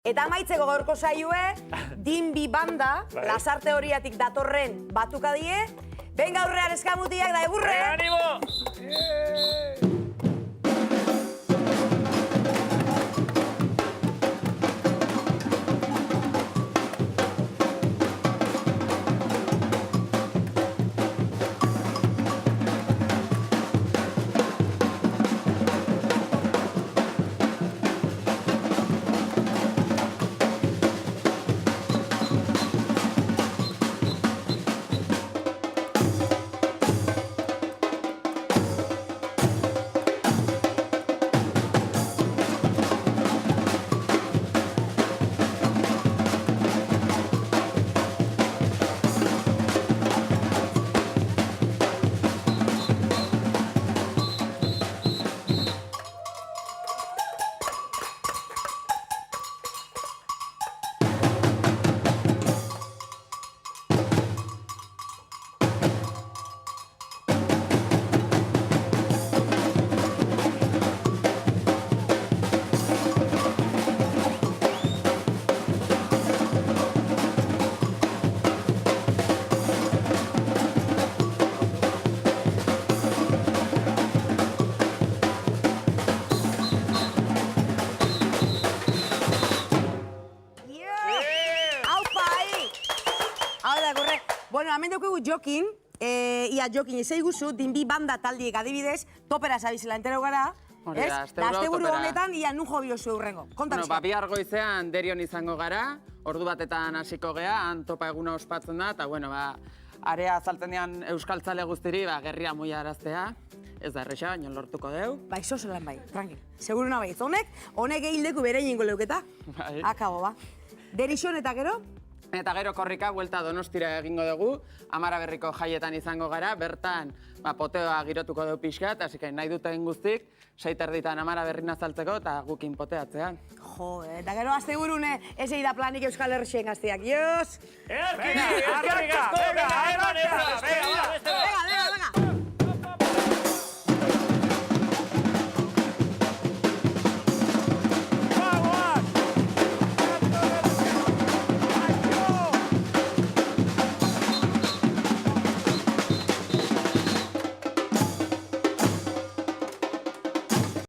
Eta amaitzeko gaurko saioe, Dinbi banda, lasarte horiatik datorren batukadie, ben gaurrean eskamutiak da egurre! Animo! Bueno, hemen dugu Jokin, ia Jokin ezei guzu, Dinbi banda taldiek adibidez, topera zabizela entero gara, ez? Asteburu honetan, ia nun jo biozu eurrengo. Konta bizka. Bihar goizean Derion izango gara, ordu batetan hasiko gea, han topa eguna ospatzen da, eta bueno, area azaltzen dian euskaltzale guztiri, gerria muia araztea. Ez da erresa, baina lortuko deu. Bai, zozelan bai, tranquil. Seguruna bai, honek egildeku bere ingo leuketa. Akabo, ba. Derixon eta gero? Eta gero korrika, buelta Donostira egingo dugu, Amara Berriko jaietan izango gara, bertan poteoa girotuko dugu pixkat, hasi nahi duten guztik, 6:30 Amara Berrina azaltzeko eta gukin poteatzean. Jo, eta gero asteburune ez egida planik Euskal Herrixen gaztiak, Dios! Erki! Erki!